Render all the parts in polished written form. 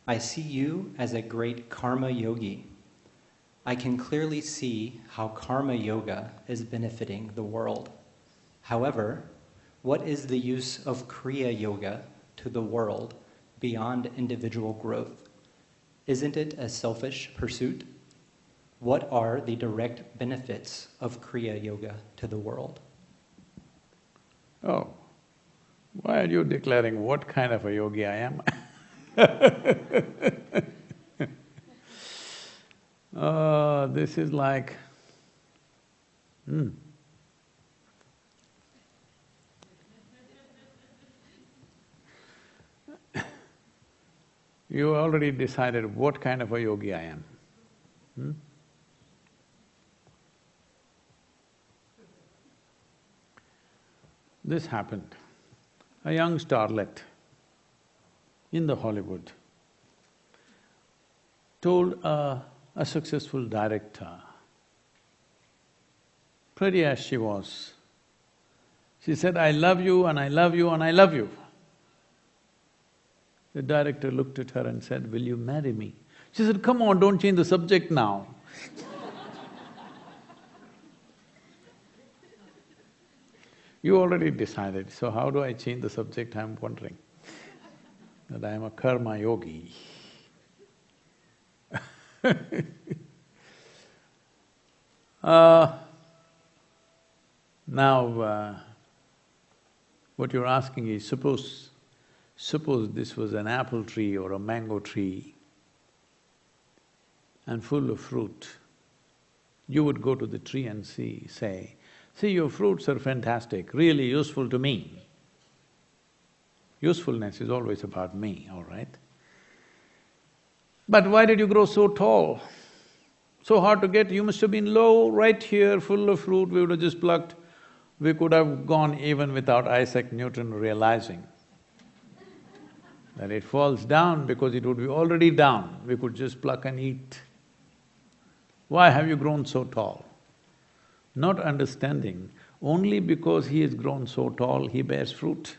I see you as a great karma yogi. I can clearly see how karma yoga is benefiting the world. However, what is the use of Kriya Yoga to the world beyond individual growth? Isn't it a selfish pursuit? What are the direct benefits of Kriya Yoga to the world? Oh, why are you declaring what kind of a yogi I am? This is like… You already decided what kind of a yogi I am. This happened. A young starlet in the Hollywood told a successful director, pretty as she was, she said, "I love you and I love you and I love you." The director looked at her and said, "Will you marry me?" She said, "Come on, don't change the subject now." You already decided, so how do I change the subject, I'm wondering. That I am a karma yogi. Now, what you're asking is, suppose this was an apple tree or a mango tree and full of fruit, you would go to the tree and say, "See, your fruits are fantastic, really useful to me." Usefulness is always about me, all right? "But why did you grow so tall? So hard to get, you must have been low, right here, full of fruit, we would have just plucked." We could have gone even without Isaac Newton realizing that it falls down because it would be already down, we could just pluck and eat. Why have you grown so tall? Not understanding, only because he has grown so tall, he bears fruit.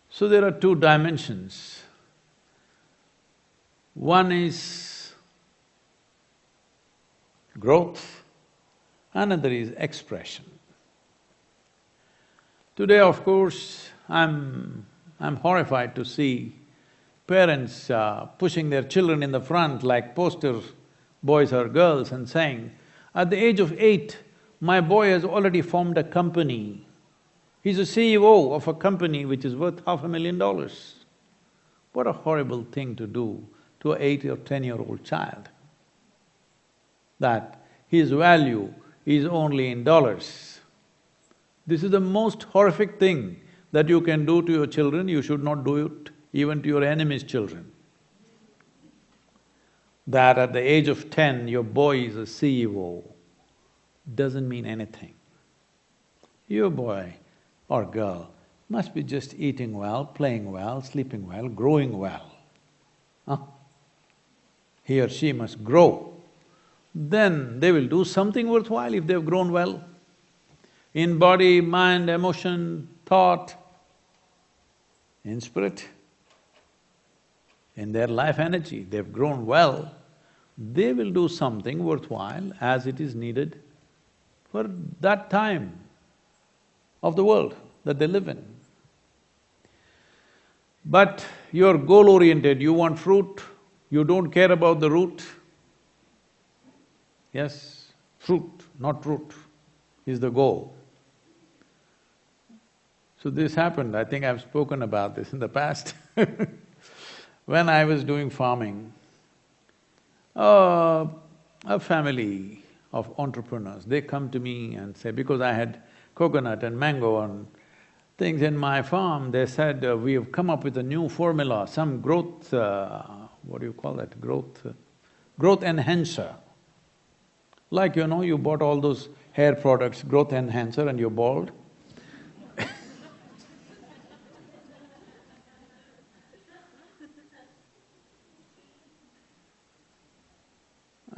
So there are two dimensions. One is growth, another is expression. Today, of course, I'm horrified to see parents pushing their children in the front like poster boys or girls and saying, "At the age of 8, my boy has already formed a company. He's a CEO of a company which is worth $500,000. What a horrible thing to do to an 8 or 10-year-old child, that his value is only in dollars. This is the most horrific thing that you can do to your children, you should not do it even to your enemy's children. That at the age of 10, your boy is a CEO doesn't mean anything. Your boy or girl must be just eating well, playing well, sleeping well, growing well. Huh? He or she must grow. Then they will do something worthwhile if they've grown well. In body, mind, emotion, thought, in spirit, in their life energy, they've grown well, they will do something worthwhile as it is needed for that time of the world that they live in. But you're goal-oriented, you want fruit, you don't care about the root. Yes, fruit, not root, is the goal. So this happened, I think I've spoken about this in the past. When I was doing farming, a family of entrepreneurs, they come to me and say, because I had coconut and mango and things in my farm, they said, "We have come up with a new formula, some growth… what do you call that? Growth enhancer. Like, you bought all those hair products, growth enhancer, and you're bald."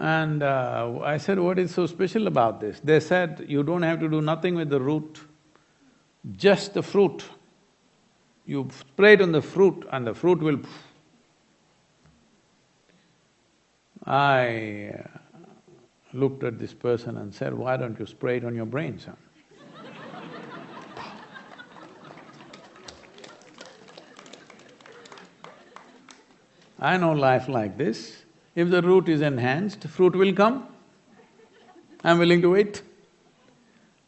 And I said, "What is so special about this?" They said, "You don't have to do nothing with the root, just the fruit. You spray it on the fruit and the fruit will… I looked at this person and said, why don't you spray it on your brain, son? I know life like this. If the root is enhanced, fruit will come. I'm willing to wait.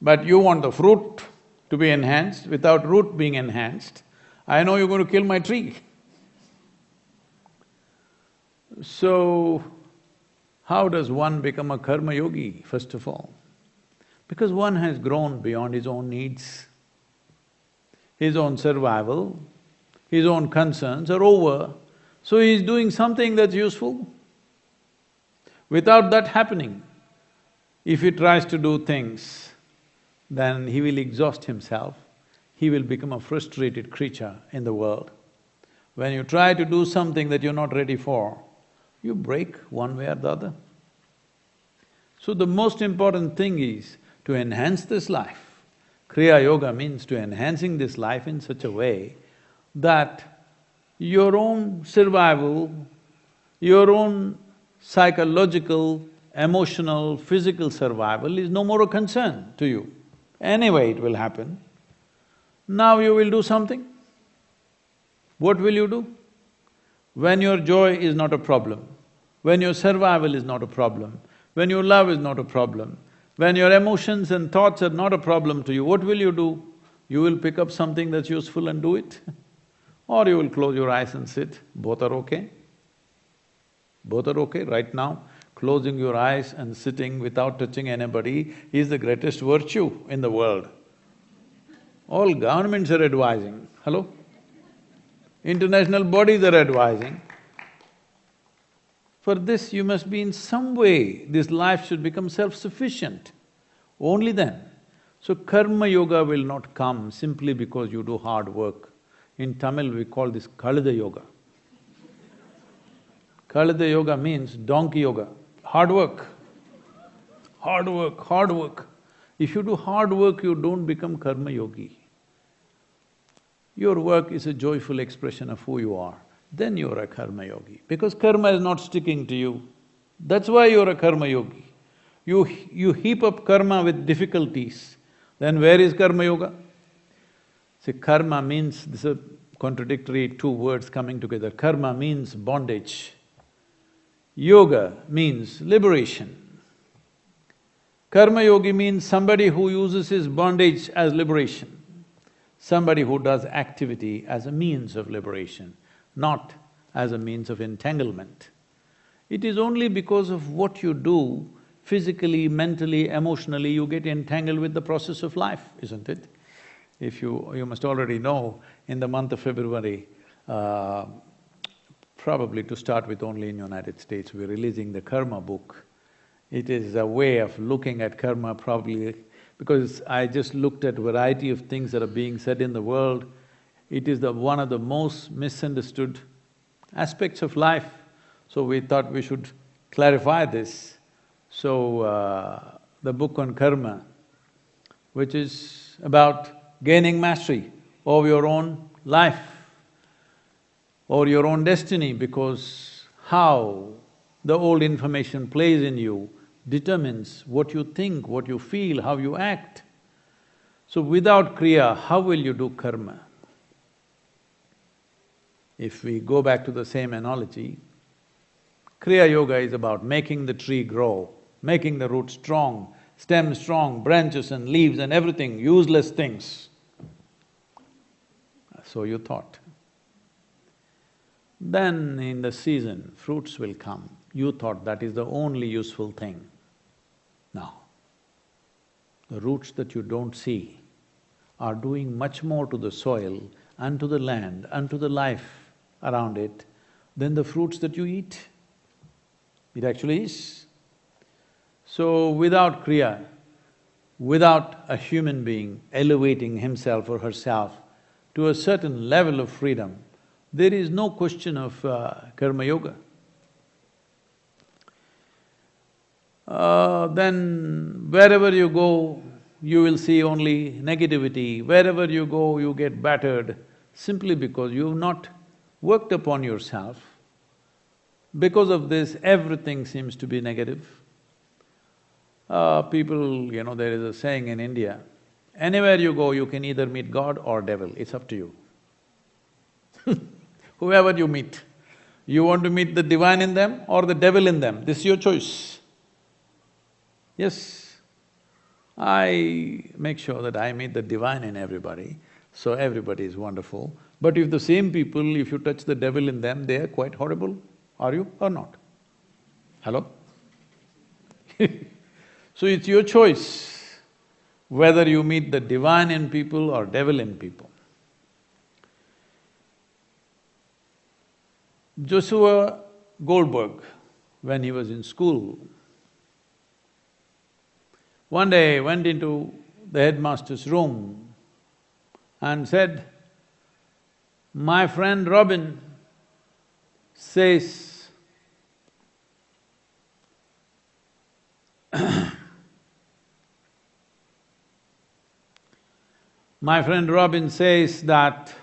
But you want the fruit to be enhanced without root being enhanced, I know you're going to kill my tree. So, how does one become a karma yogi, first of all? Because one has grown beyond his own needs. His own survival, his own concerns are over, so he is doing something that's useful. Without that happening, if he tries to do things, then he will exhaust himself, he will become a frustrated creature in the world. When you try to do something that you're not ready for, you break one way or the other. So the most important thing is to enhance this life. Kriya Yoga means to enhancing this life in such a way that your own survival, your own psychological, emotional, physical survival is no more a concern to you. Anyway, it will happen. Now you will do something. What will you do? When your joy is not a problem, when your survival is not a problem, when your love is not a problem, when your emotions and thoughts are not a problem to you, what will you do? You will pick up something that's useful and do it or you will close your eyes and sit. Both are okay. Both are okay. Right now, closing your eyes and sitting without touching anybody is the greatest virtue in the world. All governments are advising, hello? International bodies are advising. For this, you must be in some way, this life should become self-sufficient, only then. So karma yoga will not come simply because you do hard work. In Tamil, we call this Kalida yoga. Kalida yoga means donkey yoga, hard work. Hard work, hard work. If you do hard work, you don't become karma yogi. Your work is a joyful expression of who you are, then you're a karma yogi. Because karma is not sticking to you, that's why you're a karma yogi. You heap up karma with difficulties, then where is karma yoga? See, karma means… this is a contradictory two words coming together. Karma means bondage. Yoga means liberation. Karma yogi means somebody who uses his bondage as liberation. Somebody who does activity as a means of liberation, not as a means of entanglement. It is only because of what you do, physically, mentally, emotionally, you get entangled with the process of life, isn't it? If you must already know, in the month of February, probably to start with only in United States, we're releasing the Karma book. It is a way of looking at karma probably, because I just looked at variety of things that are being said in the world. It is one of the most misunderstood aspects of life, so we thought we should clarify this. So, the book on karma, which is about gaining mastery over your own life or your own destiny, because how the old information plays in you determines what you think, what you feel, how you act. So without kriya, how will you do karma? If we go back to the same analogy, kriya yoga is about making the tree grow, making the root strong, stem strong, branches and leaves and everything, useless things. So you thought. Then in the season, fruits will come. You thought that is the only useful thing. Now, the roots that you don't see are doing much more to the soil and to the land and to the life around it than the fruits that you eat. It actually is. So without kriya, without a human being elevating himself or herself to a certain level of freedom, there is no question of karma yoga. Then wherever you go, you will see only negativity. Wherever you go, you get battered. simply because you've not worked upon yourself. Because of this, everything seems to be negative. People, there is a saying in India, anywhere you go, you can either meet God or devil, it's up to you. Whoever you meet, you want to meet the divine in them or the devil in them, this is your choice. Yes, I make sure that I meet the divine in everybody, so everybody is wonderful. But if the same people, if you touch the devil in them, they are quite horrible, are you or not? Hello? So it's your choice whether you meet the divine in people or devil in people. Joshua Goldberg, when he was in school, one day went into the headmaster's room and said, "My friend Robin says my friend Robin says that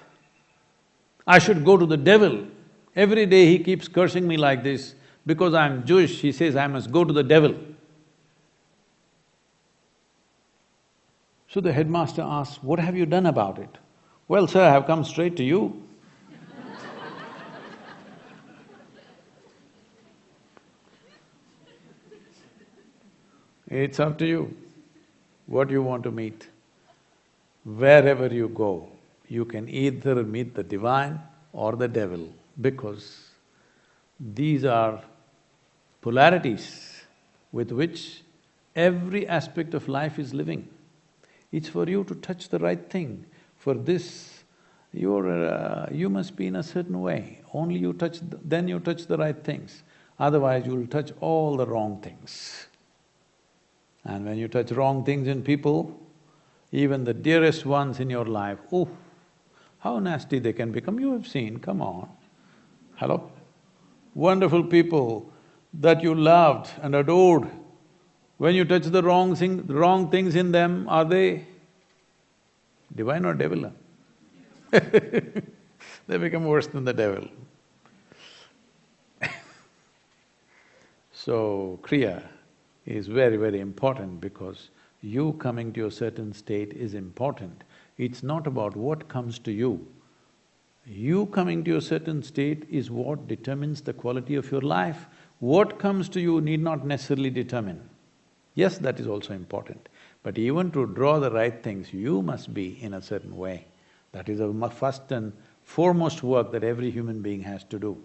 I should go to the devil. Every day he keeps cursing me like this. Because I'm Jewish, he says I must go to the devil." So the headmaster asks, "What have you done about it?" "Well, sir, I have come straight to you." It's up to you what you want to meet. Wherever you go, you can either meet the divine or the devil, because these are polarities with which every aspect of life is living. It's for you to touch the right thing. For this, you must be in a certain way. Only you touch… then you touch the right things. Otherwise, you'll touch all the wrong things. And when you touch wrong things in people, even the dearest ones in your life, oh, how nasty they can become, you have seen, come on. Hello? Wonderful people that you loved and adored, when you touch the wrong things in them, are they divine or devil? They become worse than the devil. So, Kriya is very, very important because you coming to a certain state is important. It's not about what comes to you. You coming to a certain state is what determines the quality of your life. What comes to you need not necessarily determine. Yes, that is also important. But even to draw the right things, you must be in a certain way. That is the first and foremost work that every human being has to do.